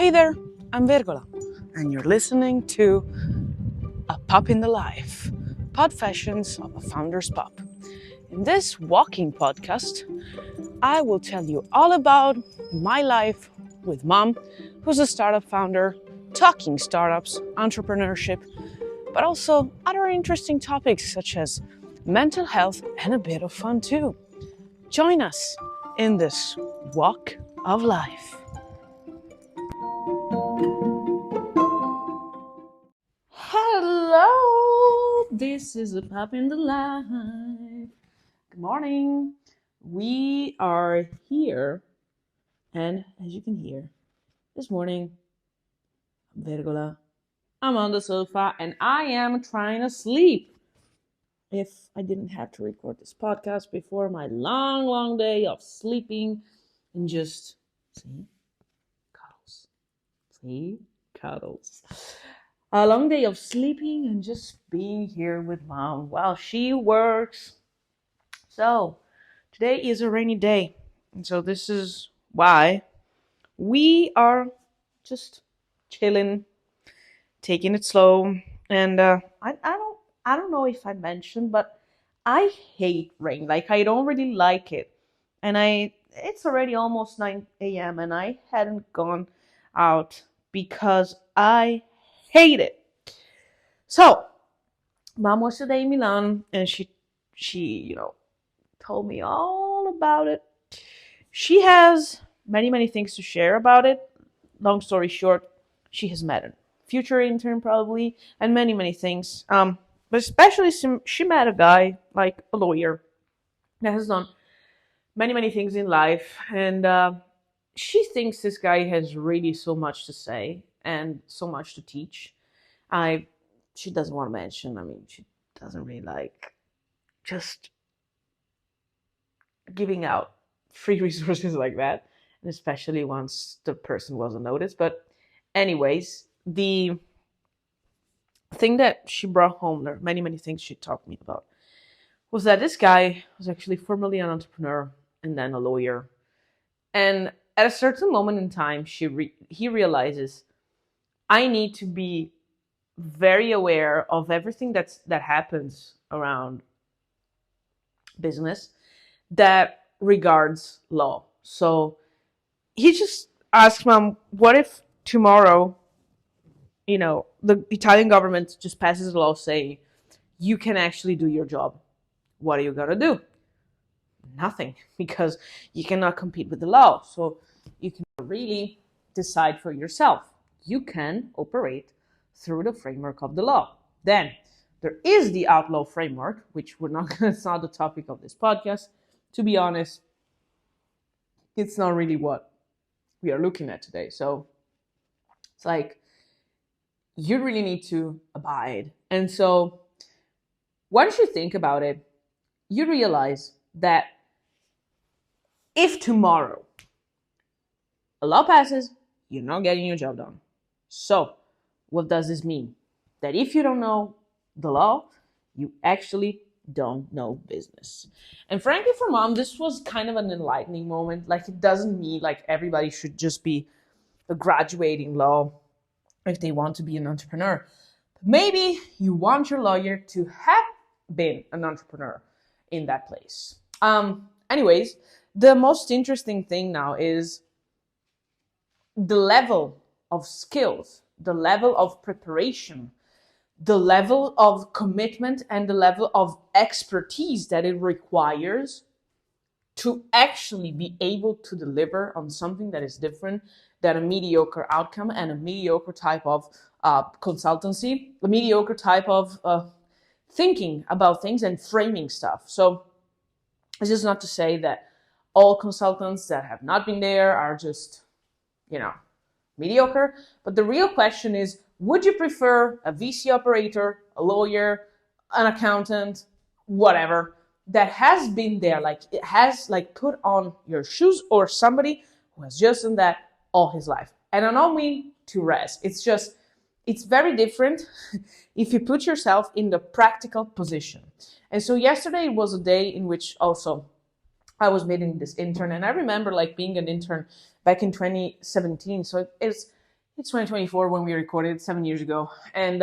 Hey there, I'm Vergola, and you're listening to A Pup in the Life, Pod-fessions of a Founder's Pup. In this walking podcast, I will tell you all about my life with Mom, who's a startup founder, talking startups, entrepreneurship, but also other interesting topics such as mental health and a bit of fun too. Join us in this walk of life. Hello, this is A Pup in the Life. Good morning. We are here, and as you can hear, this morning, I'm Vergola. I'm on the sofa, and I am trying to sleep. If I didn't have to record this podcast before my long day of sleeping and just, cuddles. A long day of sleeping and just being here with Mom while she works. So, today is a rainy day. And so this is why we are just chilling, taking it slow. And I don't know if I mentioned, but I hate rain. Like, I don't really like it. And it's already almost 9 a.m. and I hadn't gone out because I hate it. So, Mom was today in Milan and she told me all about it. She has many things to share about it. Long story short, she has met a future intern probably and many things. But especially she met a guy, like a lawyer, that has done many things in life, and she thinks this guy has really so much to say and so much to teach. She doesn't want to mention. I mean, she doesn't really like just giving out free resources like that, and especially once the person wasn't noticed. But anyways, the thing that she brought home, there are many things she talked to me about, was that this guy was actually formerly an entrepreneur and then a lawyer. And at a certain moment in time, he realizes, I need to be very aware of everything that happens around business that regards law. So he just asked Mom, what if tomorrow, the Italian government just passes a law saying you can actually do your job? What are you gonna do? Nothing, because you cannot compete with the law. So you can really decide for yourself. You can operate through the framework of the law. Then there is the outlaw framework, which it's not the topic of this podcast. To be honest, it's not really what we are looking at today. So it's like, you really need to abide. And so once you think about it, you realize that if tomorrow a law passes, you're not getting your job done. So what does this mean? That if you don't know the law, you actually don't know business. And frankly, for Mom, this was kind of an enlightening moment. Like, it doesn't mean like everybody should just be a graduating law if they want to be an entrepreneur. Maybe you want your lawyer to have been an entrepreneur in that place. Anyways, the most interesting thing now is the level of skills, the level of preparation, the level of commitment, and the level of expertise that it requires to actually be able to deliver on something that is different than a mediocre outcome and a mediocre type of consultancy, a mediocre type of thinking about things and framing stuff. So this is not to say that all consultants that have not been there are just, mediocre. But the real question is, would you prefer a VC operator, a lawyer, an accountant, whatever, that has been there, like it has like put on your shoes, or somebody who has just done that all his life? And I don't mean to rest. It's very different if you put yourself in the practical position. And so yesterday was a day in which also I was meeting this intern, and I remember like being an intern back in 2017. So it's 2024 when we recorded 7 years ago. And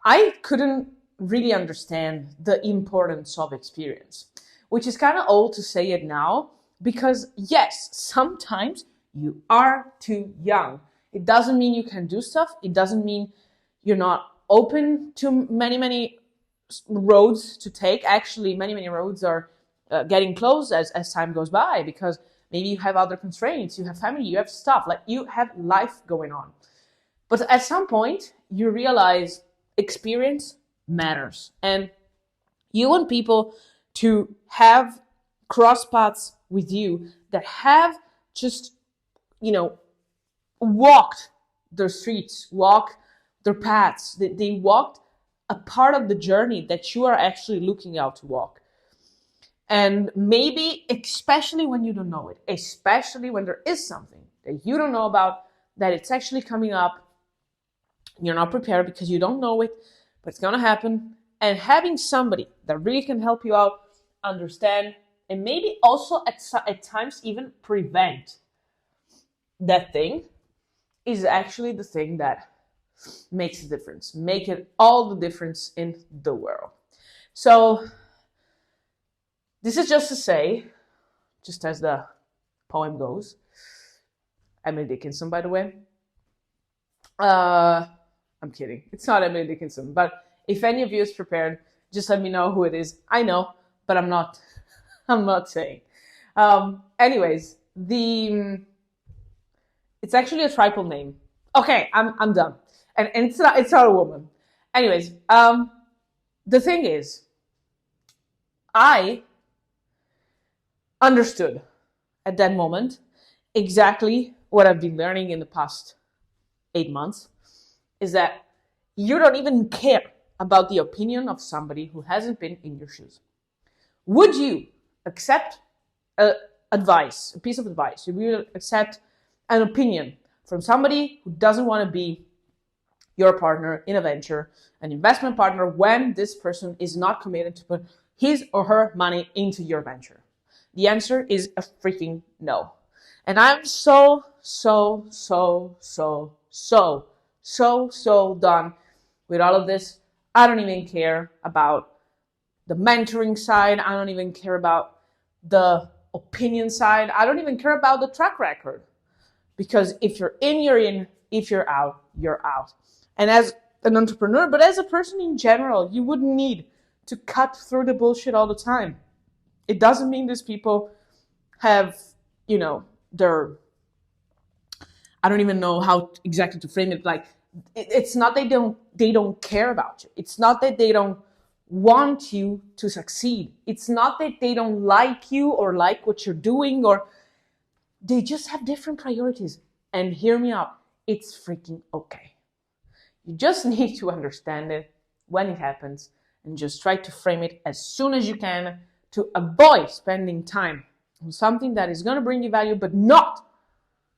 I couldn't really understand the importance of experience, which is kind of old to say it now, because yes, sometimes you are too young. It doesn't mean you can do stuff. It doesn't mean you're not open to many roads to take. Actually, many roads are getting closed as time goes by, because maybe you have other constraints, you have family, you have stuff, like you have life going on. But at some point, you realize experience matters. And you want people to have cross paths with you that have just, walked their streets, walk their paths. They walked a part of the journey that you are actually looking out to walk. And maybe, especially when you don't know it, especially when there is something that you don't know about, that it's actually coming up, you're not prepared because you don't know it, but it's going to happen. And having somebody that really can help you out, understand, and maybe also at times even prevent that thing, is actually the thing that makes a difference, make it all the difference in the world. So this is just to say, just as the poem goes, Emily Dickinson, by the way. I'm kidding. It's not Emily Dickinson, but if any of you is prepared, just let me know who it is. I know, but I'm not saying. Anyways, it's actually a triple name. Okay, I'm done. And it's not a woman. Anyways, the thing is, I understood at that moment exactly what I've been learning in the past 8 months, is that you don't even care about the opinion of somebody who hasn't been in your shoes. Would you accept a piece of advice? Would you accept an opinion from somebody who doesn't want to be your partner in a venture, an investment partner, when this person is not committed to put his or her money into your venture? The answer is a freaking no. And I'm so done with all of this. I don't even care about the mentoring side. I don't even care about the opinion side. I don't even care about the track record. Because if you're in, you're in. If you're out, you're out. And as an entrepreneur, but as a person in general, you wouldn't need to cut through the bullshit all the time. It doesn't mean these people have, I don't even know how exactly to frame it. Like, it's not they don't care about you. It's not that they don't want you to succeed. It's not that they don't like you or like what you're doing, or they just have different priorities. And hear me out, it's freaking okay. You just need to understand it when it happens and just try to frame it as soon as you can to avoid spending time on something that is going to bring you value, but not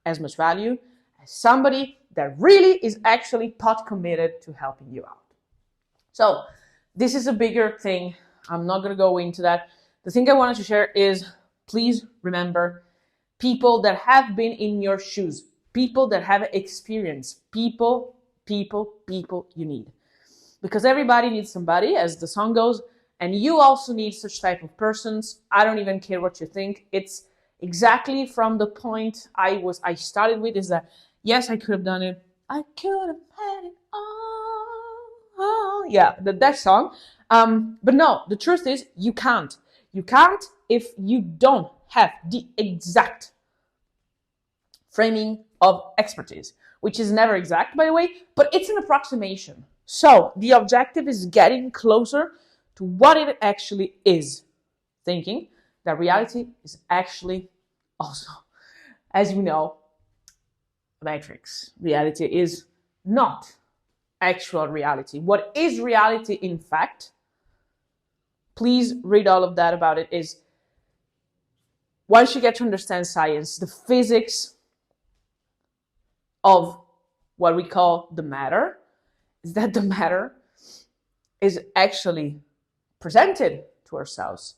as much value as somebody that really is actually pot committed to helping you out. So this is a bigger thing. I'm not going to go into that. The thing I wanted to share is, please remember, people that have been in your shoes, people that have experience, people you need. Because everybody needs somebody, as the song goes, and you also need such type of persons. I don't even care what you think. It's exactly from the point I started with, is that, yes, I could have done it. I could have had it all. Yeah, that song. But no, the truth is, you can't. You can't if you don't have the exact framing of expertise, which is never exact, by the way, but it's an approximation. So the objective is getting closer to what it actually is, thinking that reality is actually also, as you know, matrix. Reality is not actual reality. What is reality, in fact, please read all of that about it, is once you get to understand science, the physics of what we call the matter, is that the matter is actually presented to ourselves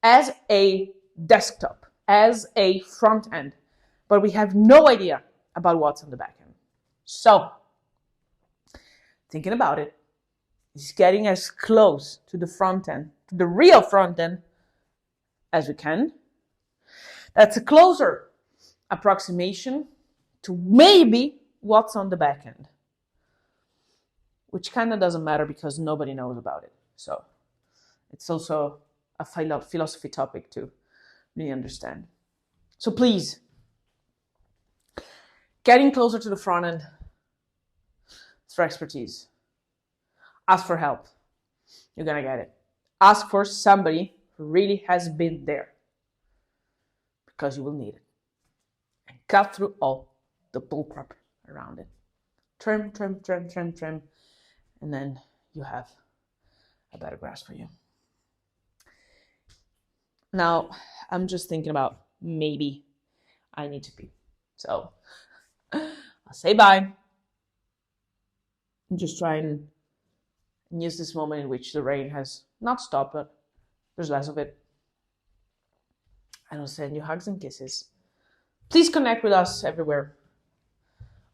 as a desktop, as a front end, but we have no idea about what's on the back end. So, thinking about it, is getting as close to the front end, to the real front end, as we can. That's a closer approximation to maybe what's on the back end, which kind of doesn't matter because nobody knows about it. So it's also a philosophy topic to really understand. So please, getting closer to the front end through expertise. Ask for help. You're gonna get it. Ask for somebody who really has been there, because you will need it. And cut through all the bullcrap around it. Trim, and then you have a better grasp for you. Now, I'm just thinking about maybe I need to pee. So I'll say bye. And just try and use this moment in which the rain has not stopped, but there's less of it. I will send you hugs and kisses. Please connect with us everywhere.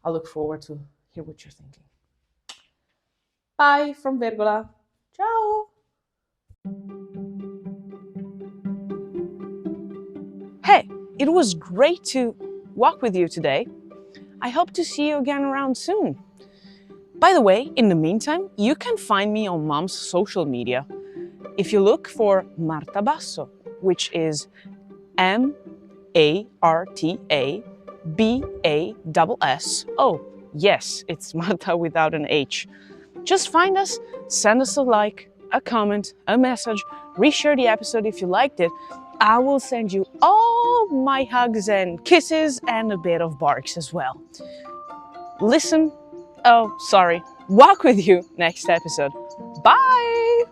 I look forward to hear what you're thinking. Bye from Vergola. Ciao. Hey, it was great to walk with you today. I hope to see you again around soon. By the way, in the meantime, you can find me on Mom's social media. If you look for Marta Basso, which is MartaBasso. Yes, it's Marta without an H. Just find us, send us a like, a comment, a message, reshare the episode if you liked it. I will send you all my hugs and kisses and a bit of barks as well. Walk with you next episode. Bye!